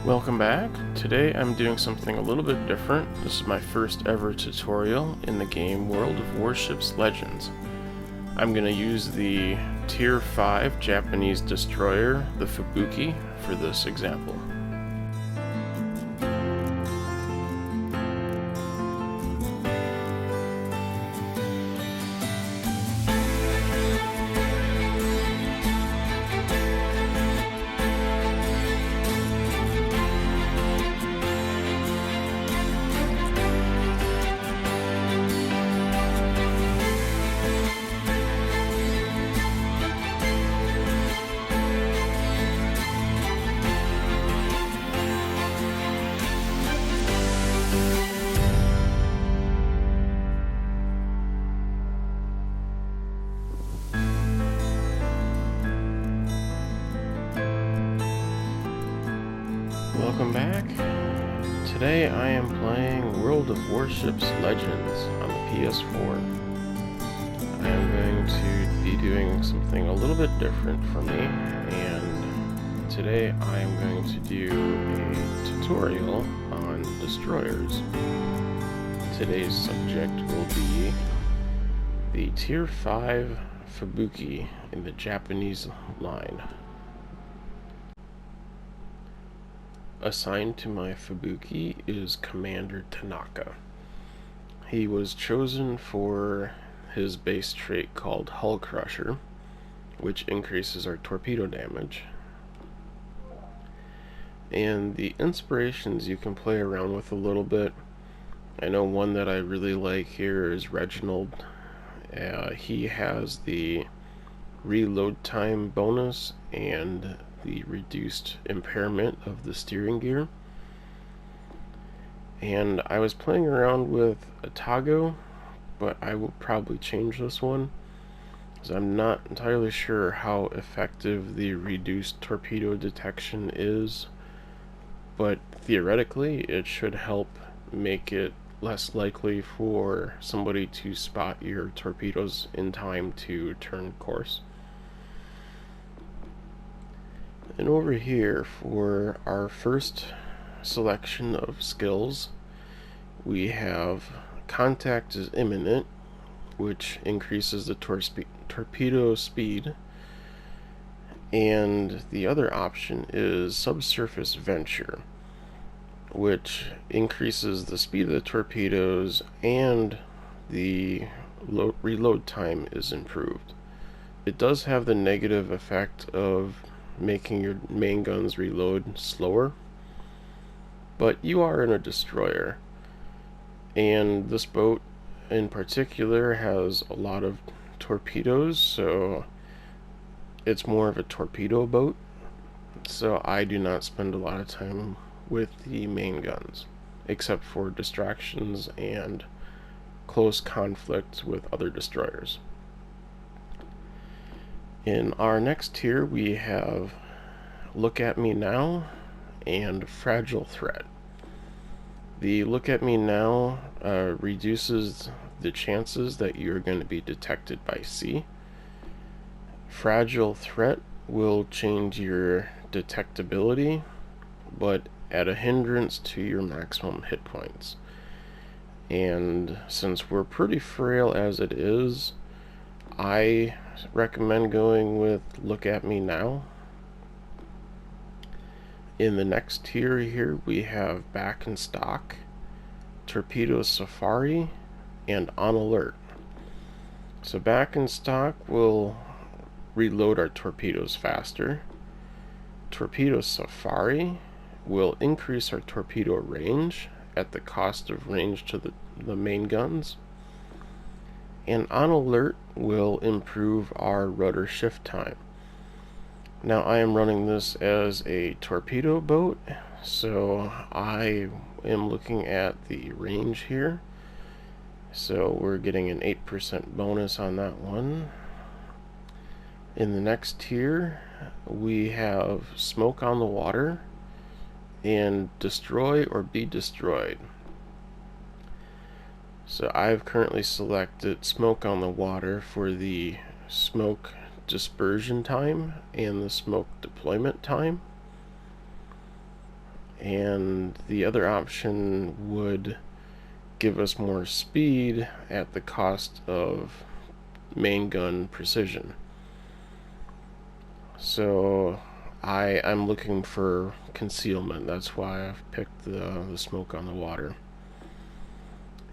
Welcome back. Today I'm doing something a little bit different. This is my first ever tutorial in the game World of Warships Legends. I'm going to use the Tier 5 Japanese destroyer, the Fubuki, for this example. Welcome back. Today I am playing World of Warships Legends on the PS4. I am going to be doing something a little bit different for me, and today I am going to do a tutorial on destroyers. Today's subject will be the Tier 5 Fubuki in the Japanese line. Assigned to my Fubuki is Commander Tanaka. He was chosen for his base trait called Hull Crusher, which increases our torpedo damage. And the inspirations you can play around with a little bit. I know one that I really like here is Reginald. He has the reload time bonus and the reduced impairment of the steering gear. And I was playing around with Atago, but I will probably change this one, because I'm not entirely sure how effective the reduced torpedo detection is, but theoretically it should help make it less likely for somebody to spot your torpedoes in time to turn course. And over here, for our first selection of skills, we have Contact is Imminent, which increases the torpedo speed, and the other option is Subsurface Venture, which increases the speed of the torpedoes and the reload time is improved. It does have the negative effect of making your main guns reload slower, but you are in a destroyer, and this boat in particular has a lot of torpedoes, so it's more of a torpedo boat, so I do not spend a lot of time with the main guns, except for distractions and close conflict with other destroyers. In our next tier, we have Look at Me Now and Fragile Threat. The Look at Me Now reduces the chances that you're going to be detected by sea. Fragile Threat will change your detectability, but at a hindrance to your maximum hit points. And since we're pretty frail as it is, I recommend going with Look at Me Now. In the next tier here, we have Back in Stock, Torpedo Safari, and On Alert. So Back in Stock will reload our torpedoes faster. Torpedo Safari will increase our torpedo range at the cost of range to the main guns. And On Alert will improve our rudder shift time. Now I am running this as a torpedo boat, so I am looking at the range here. So we're getting an 8% bonus on that one. In the next tier, we have Smoke on the Water and Destroy or Be Destroyed. So I've currently selected Smoke on the Water for the smoke dispersion time and the smoke deployment time. and the other option would give us more speed at the cost of main gun precision. So I'm looking for concealment. That's why I've picked the smoke on the water.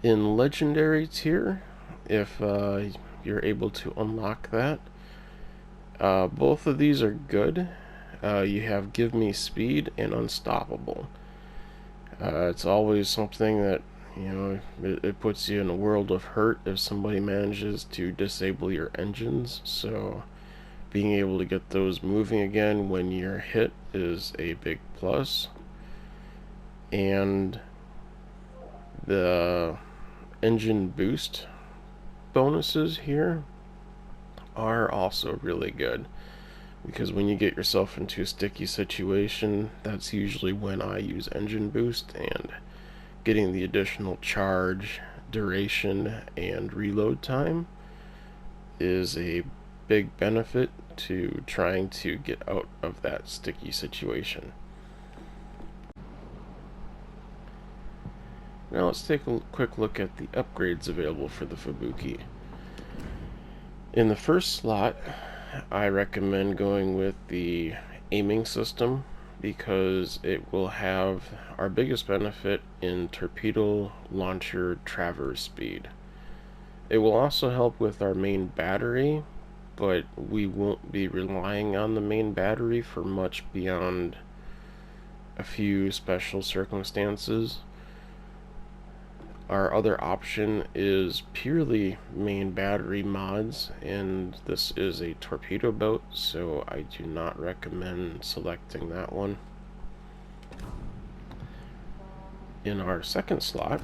In legendary tier, if you're able to unlock that, both of these are good. You have Give Me Speed and Unstoppable. It's always something that, you know, it puts you in a world of hurt if somebody manages to disable your engines. So being able to get those moving again when you're hit is a big plus. And the engine boost bonuses here are also really good, because when you get yourself into a sticky situation, that's usually when I use engine boost, and getting the additional charge, duration, and reload time is a big benefit to trying to get out of that sticky situation. Now let's take a quick look at the upgrades available for the Fubuki. In the first slot, I recommend going with the aiming system, because it will have our biggest benefit in torpedo launcher traverse speed. It will also help with our main battery, but we won't be relying on the main battery for much beyond a few special circumstances. Our other option is purely main battery mods, and this is a torpedo boat, so I do not recommend selecting that one. In our second slot,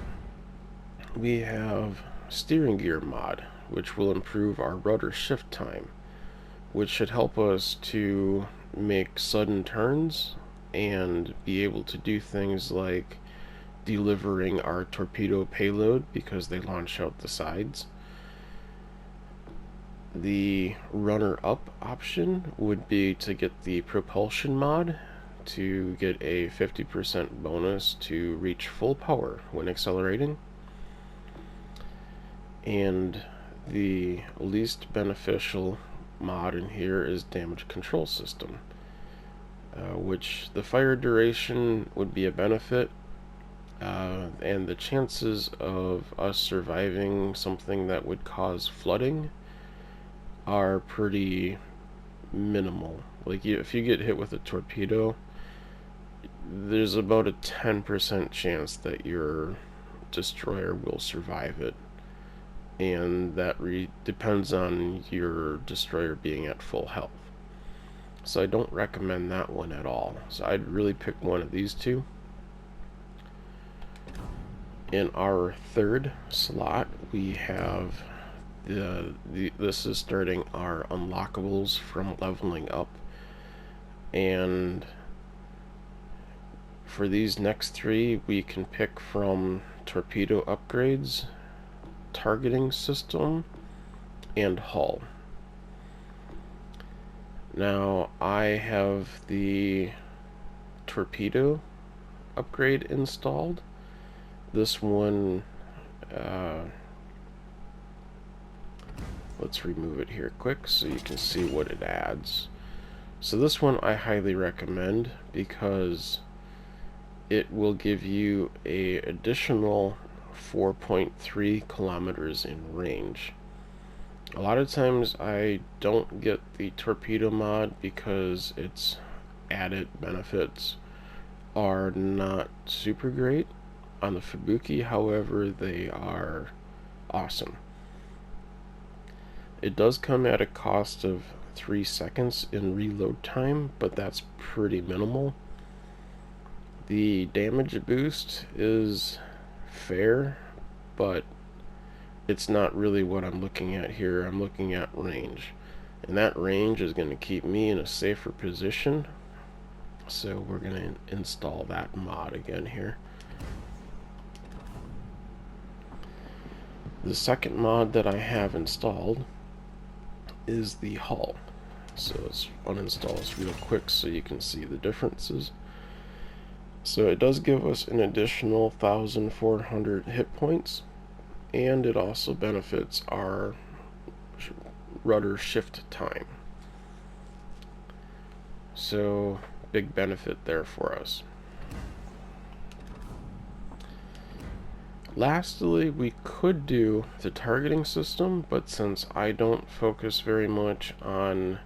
we have steering gear mod, which will improve our rudder shift time, which should help us to make sudden turns and be able to do things like delivering our torpedo payload, because they launch out the sides. The runner-up option would be to get the propulsion mod to get a 50% bonus to reach full power when accelerating. And the least beneficial mod in here is damage control system, which the fire duration would be a benefit, and the chances of us surviving something that would cause flooding are pretty minimal. Like, if you get hit with a torpedo, there's about a 10% chance that your destroyer will survive it, and that depends on your destroyer being at full health. So I don't recommend that one at all. So I'd really pick one of these two. In our third slot, we have this is starting our unlockables from leveling up, and for these next three we can pick from torpedo upgrades, targeting system, and hull. Now I have the torpedo upgrade installed. This one, let's remove it here quick so you can see what it adds. So this one I highly recommend, because it will give you a additional 4.3 kilometers in range. A lot of times I don't get the torpedo mod because its added benefits are not super great. On the Fubuki, however, they are awesome. It does come at a cost of 3 seconds in reload time, but that's pretty minimal. The damage boost is fair, but it's not really what I'm looking at here. I'm looking at range, and that range is going to keep me in a safer position, so we're going to install that mod again here. The second mod that I have installed is the hull. So let's uninstall this real quick so you can see the differences. So it does give us an additional 1,400 hit points, and it also benefits our rudder shift time. So big benefit there for us. Lastly, we could do the targeting system, but since I don't focus very much on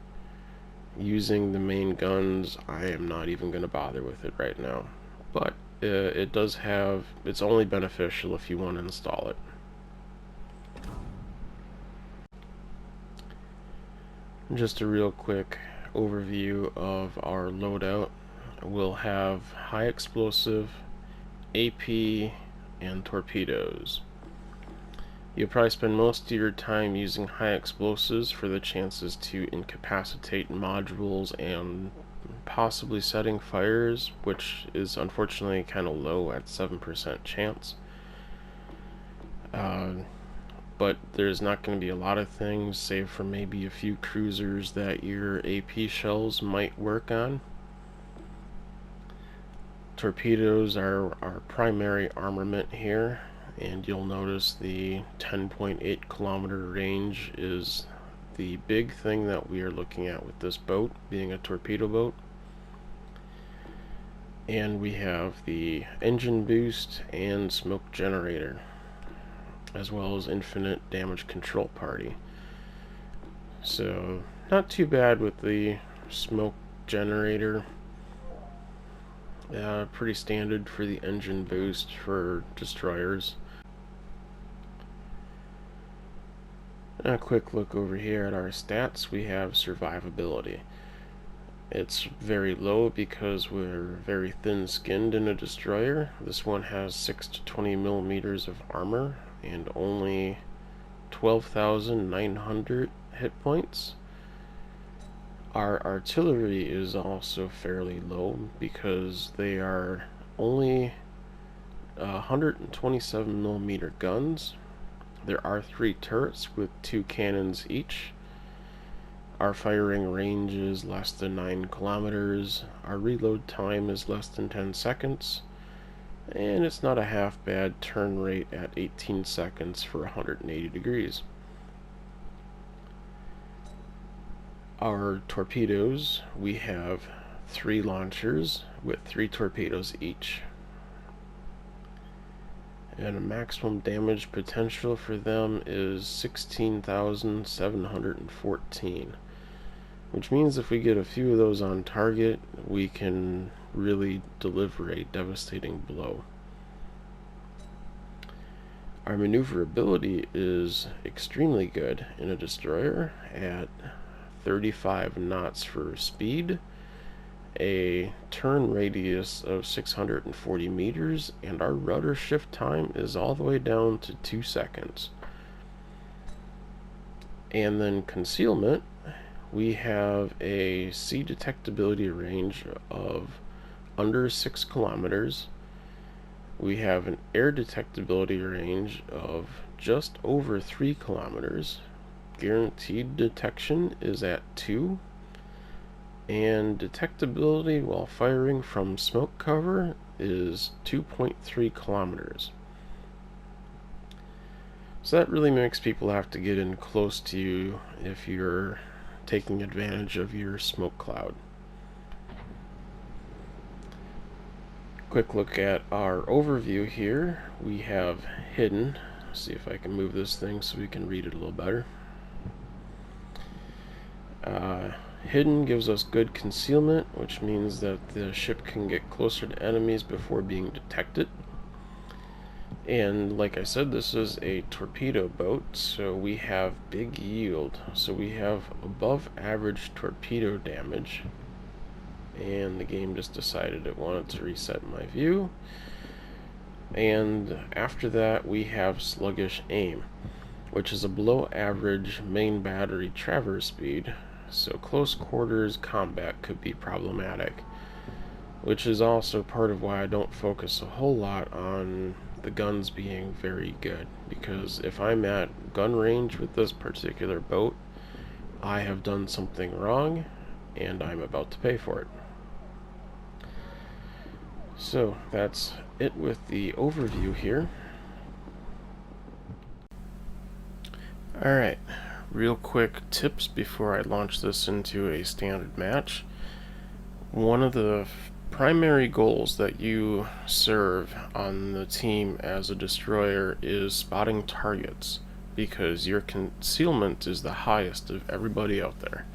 using the main guns, I am not even going to bother with it right now. But it does have, it's only beneficial if you want to install it. Just a real quick overview of our loadout. We'll have high explosive, AP, and torpedoes. You'll probably spend most of your time using high explosives for the chances to incapacitate modules and possibly setting fires, which is unfortunately kind of low at 7% chance. But there's not going to be a lot of things, save for maybe a few cruisers that your AP shells might work on. Torpedoes are our primary armament here, and you'll notice the 10.8 kilometer range is the big thing that we are looking at with this boat, being a torpedo boat. And we have the engine boost and smoke generator, as well as infinite damage control party. So not too bad with the smoke generator. Pretty standard for the engine boost for destroyers. A quick look over here at our stats. We have survivability. It's very low because we're very thin-skinned in a destroyer. This one has 6 to 20 millimeters of armor and only 12,900 hit points. Our artillery is also fairly low because they are only 127 millimeter guns. There are 3 turrets with 2 cannons each. Our firing range is less than 9 kilometers. Our reload time is less than 10 seconds. And it's not a half bad turn rate at 18 seconds for 180 degrees. Our torpedoes, we have 3 launchers with 3 torpedoes each. And a maximum damage potential for them is 16,714. Which means if we get a few of those on target, we can really deliver a devastating blow. Our maneuverability is extremely good in a destroyer at 35 knots for speed, a turn radius of 640 meters, and our rudder shift time is all the way down to 2 seconds. And then concealment, we have a sea detectability range of under 6 kilometers. We have an air detectability range of just over 3 kilometers. Guaranteed detection is at 2. And detectability while firing from smoke cover is 2.3 kilometers. So that really makes people have to get in close to you if you're taking advantage of your smoke cloud. Quick look at our overview here. We have hidden. See if I can move this thing so we can read it a little better. Hidden gives us good concealment, which means that the ship can get closer to enemies before being detected. And like I said, this is a torpedo boat, so we have big yield. So we have above average torpedo damage. And the game just decided it wanted to reset my view. And after that, we have sluggish aim, which is a below average main battery traverse speed. So close quarters combat could be problematic, which is also part of why I don't focus a whole lot on the guns being very good, because if I'm at gun range with this particular boat, I have done something wrong and I'm about to pay for it. So that's it with the overview here. Alright, real quick tips before I launch this into a standard match. One of the primary goals that you serve on the team as a destroyer is spotting targets, because your concealment is the highest of everybody out there.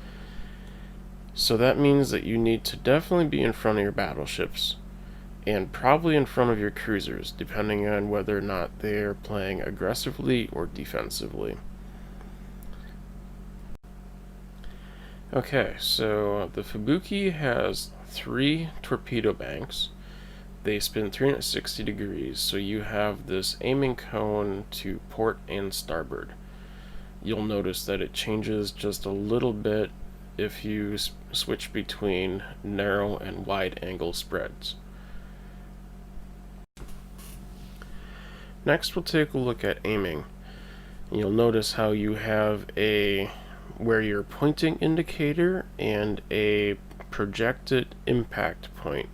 So that means that you need to definitely be in front of your battleships, and probably in front of your cruisers, depending on whether or not they're playing aggressively or defensively. Okay, so the Fubuki has 3 torpedo banks. They spin 360 degrees, so you have this aiming cone to port and starboard. You'll notice that it changes just a little bit if you switch between narrow and wide angle spreads. Next, we'll take a look at aiming. You'll notice how you have where your pointing indicator and a projected impact point.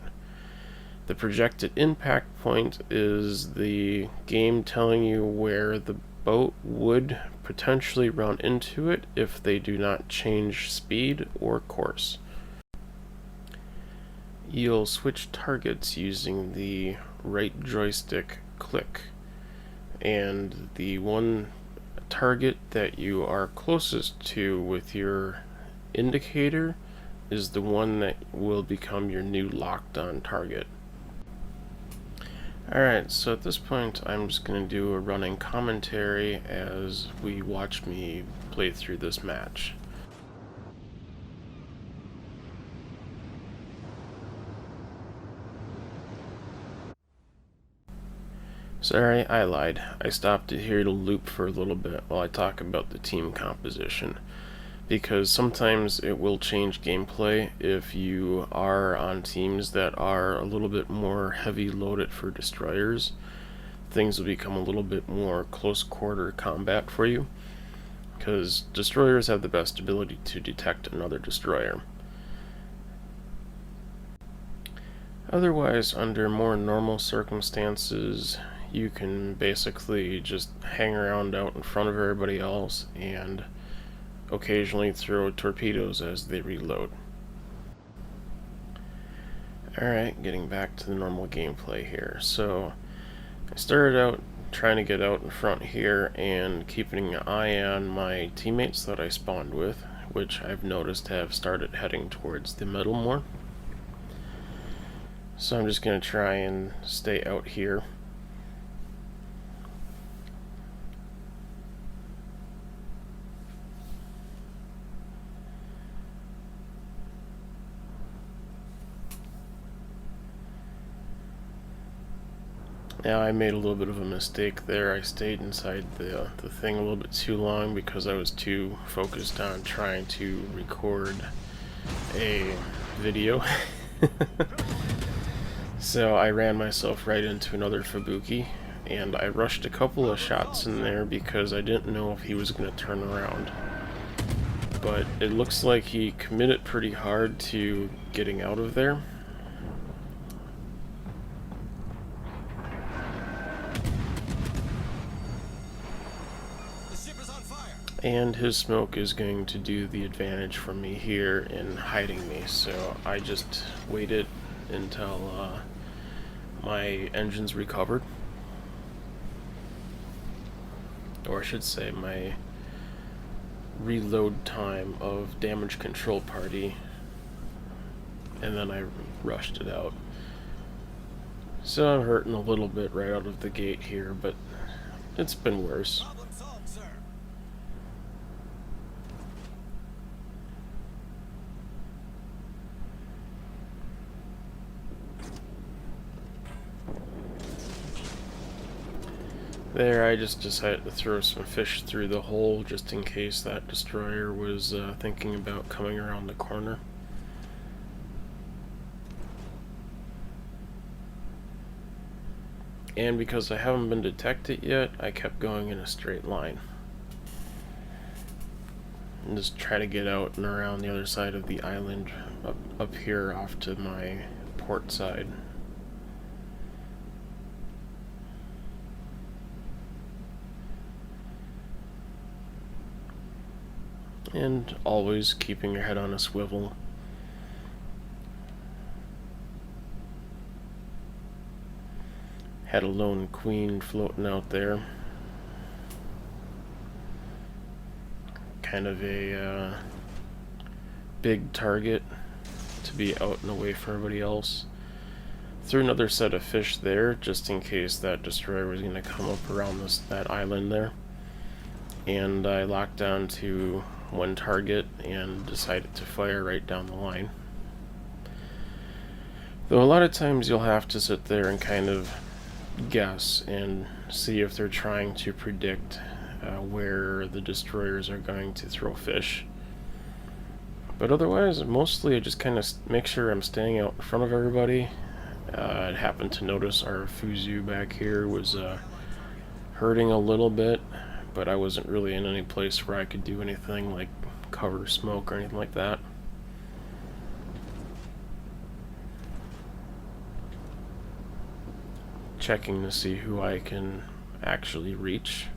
The projected impact point is the game telling you where the boat would potentially run into it if they do not change speed or course. You'll switch targets using the right joystick click, and the one target that you are closest to with your indicator is the one that will become your new locked on target. Alright, so at this point I'm just going to do a running commentary as we watch me play through this match. Sorry, I lied. I stopped it here to loop for a little bit while I talk about the team composition, because sometimes it will change gameplay if you are on teams that are a little bit more heavy loaded for destroyers. Things will become a little bit more close quarter combat for you, because destroyers have the best ability to detect another destroyer. Otherwise, under more normal circumstances, you can basically just hang around out in front of everybody else and occasionally throw torpedoes as they reload. Alright, getting back to the normal gameplay here. So I started out trying to get out in front here and keeping an eye on my teammates that I spawned with, which I've noticed have started heading towards the middle more. So I'm just going to try and stay out here. Now I made a little bit of a mistake there. I stayed inside the thing a little bit too long because I was too focused on trying to record a video. So I ran myself right into another Fubuki, and I rushed a couple of shots in there because I didn't know if he was going to turn around. But it looks like he committed pretty hard to getting out of there. And his smoke is going to do the advantage for me here in hiding me, so I just waited until my engines recovered. Or I should say my reload time of damage control party, and then I rushed it out. So I'm hurting a little bit right out of the gate here, but it's been worse. There, I just decided to throw some fish through the hole just in case that destroyer was thinking about coming around the corner. And because I haven't been detected yet, I kept going in a straight line. And just try to get out and around the other side of the island, up here off to my port side. and always keeping your head on a swivel. Had a lone queen floating out there. Kind of a big target to be out and away from everybody else. Threw another set of fish there just in case that destroyer was going to come up around that island there. And I locked on to one target and decided to fire right down the line. Though a lot of times you'll have to sit there and kind of guess and see if they're trying to predict where the destroyers are going to throw fish. But otherwise, mostly I just kind of make sure I'm staying out in front of everybody. I happened to notice our Fuzu back here was hurting a little bit, but I wasn't really in any place where I could do anything like cover smoke or anything like that. Checking to see who I can actually reach,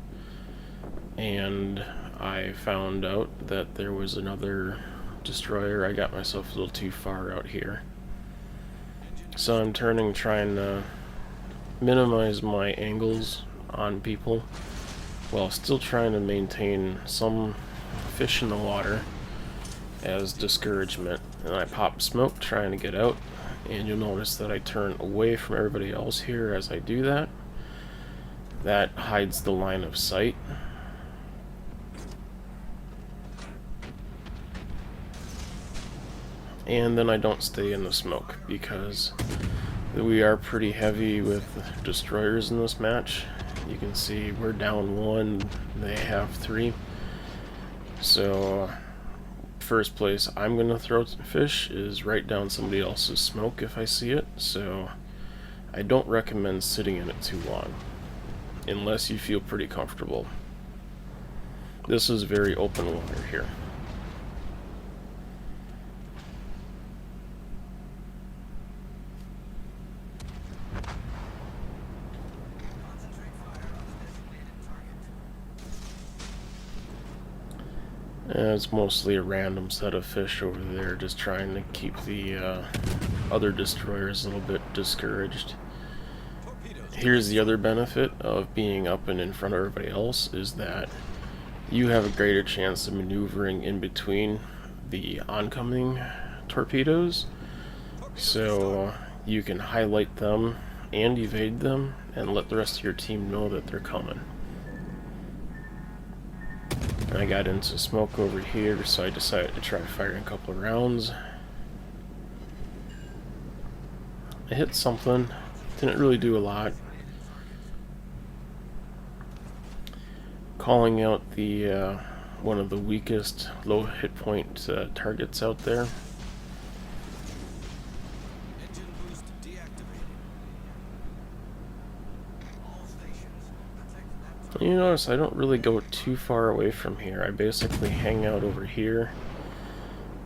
and I found out that there was another destroyer. I got myself a little too far out here. So I'm trying to minimize my angles on people while still trying to maintain some fish in the water as discouragement. And I pop smoke trying to get out, and you'll notice that I turn away from everybody else here as I do that. That hides the line of sight. And then I don't stay in the smoke because we are pretty heavy with destroyers in this match. You can see we're down one, they have three. So first place I'm gonna throw fish is right down somebody else's smoke if I see it. So I don't recommend sitting in it too long unless you feel pretty comfortable. This is very open water here. It's mostly a random set of fish over there, just trying to keep the other destroyers a little bit discouraged. Here's the other benefit of being up and in front of everybody else, is that you have a greater chance of maneuvering in between the oncoming torpedoes, so you can highlight them and evade them and let the rest of your team know that they're coming. I got into smoke over here, so I decided to try firing a couple of rounds. I hit something, didn't really do a lot. Calling out the one of the weakest low hit point targets out there. You notice I don't really go too far away from here. I basically hang out over here.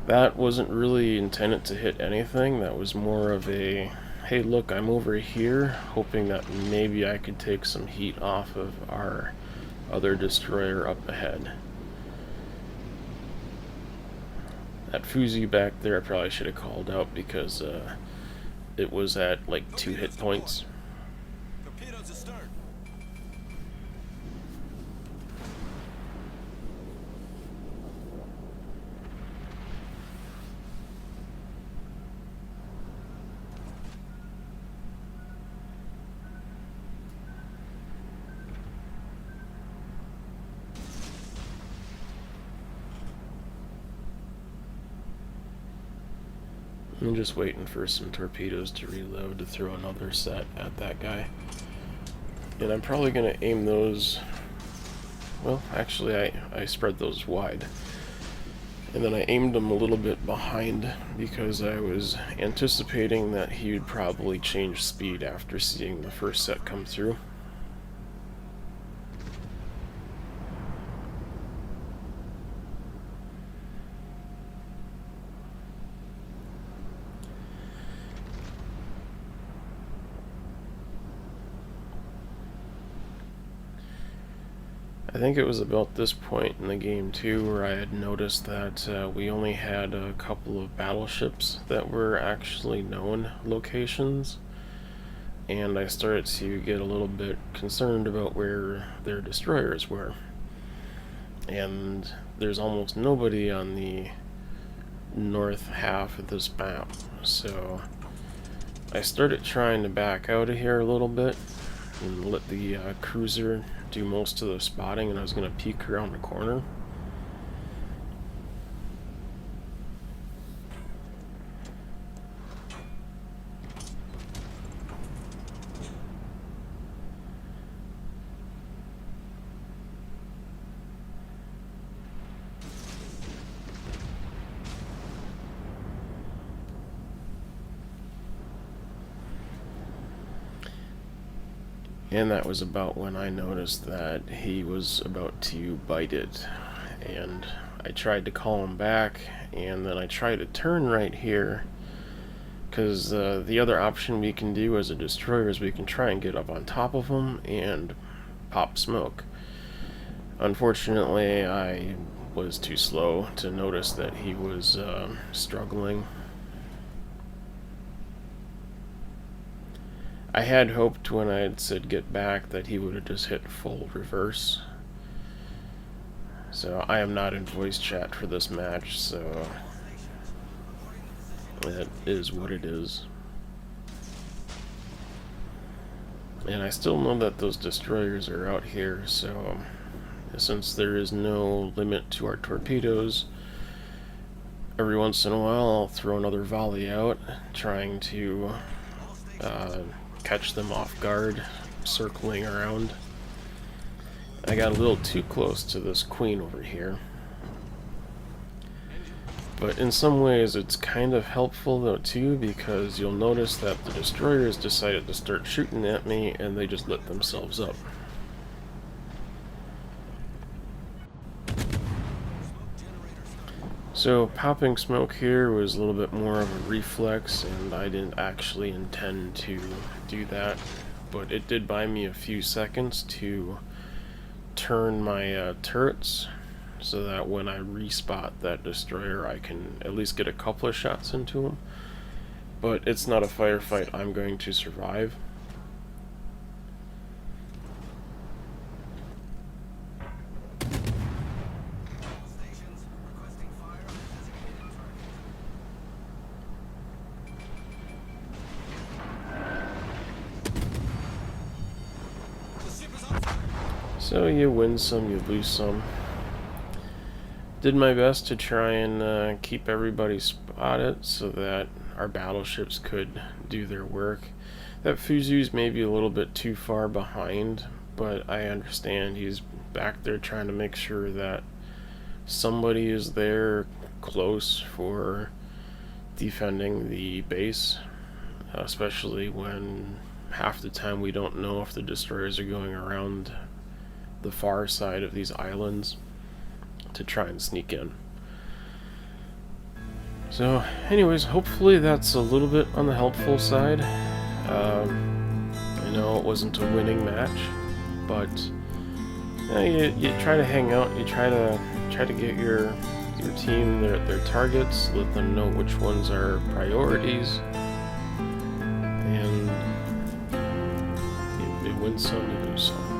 That wasn't really intended to hit anything. That was more of a, hey look, I'm over here, hoping that maybe I could take some heat off of our other destroyer up ahead. That Fuzi back there I probably should have called out because it was at like 2 hit points. I'm just waiting for some torpedoes to reload to throw another set at that guy. And I'm probably going to aim those... Well, actually I spread those wide. And then I aimed them a little bit behind because I was anticipating that he would probably change speed after seeing the first set come through. I think it was about this point in the game too where I had noticed that we only had a couple of battleships that were actually known locations, and I started to get a little bit concerned about where their destroyers were. And there's almost nobody on the north half of this map, so I started trying to back out of here a little bit and let the cruiser do most of the spotting, and I was going to peek around the corner. And that was about when I noticed that he was about to bite it. And I tried to call him back, and then I tried to turn right here, because the other option we can do as a destroyer is we can try and get up on top of him and pop smoke. Unfortunately, I was too slow to notice that he was struggling. I had hoped when I had said get back that he would have just hit full reverse. So I am not in voice chat for this match, so that is what it is. And I still know that those destroyers are out here, so since there is no limit to our torpedoes, every once in a while I'll throw another volley out, trying to catch them off guard, circling around. I got a little too close to this queen over here. But in some ways it's kind of helpful though too, because you'll notice that the destroyers decided to start shooting at me and they just lit themselves up. So popping smoke here was a little bit more of a reflex, and I didn't actually intend to do that, but it did buy me a few seconds to turn my turrets so that when I respot that destroyer I can at least get a couple of shots into him. But it's not a firefight I'm going to survive. So you win some, you lose some. Did my best to try and keep everybody spotted so that our battleships could do their work. That Fuzu's maybe a little bit too far behind, but I understand he's back there trying to make sure that somebody is there close for defending the base, especially when half the time we don't know if the destroyers are going around the far side of these islands to try and sneak in. So anyways, hopefully that's a little bit on the helpful side. I know it wasn't a winning match, but you try to hang out, you try to get your team their targets, let them know which ones are priorities, and you win some, you lose some.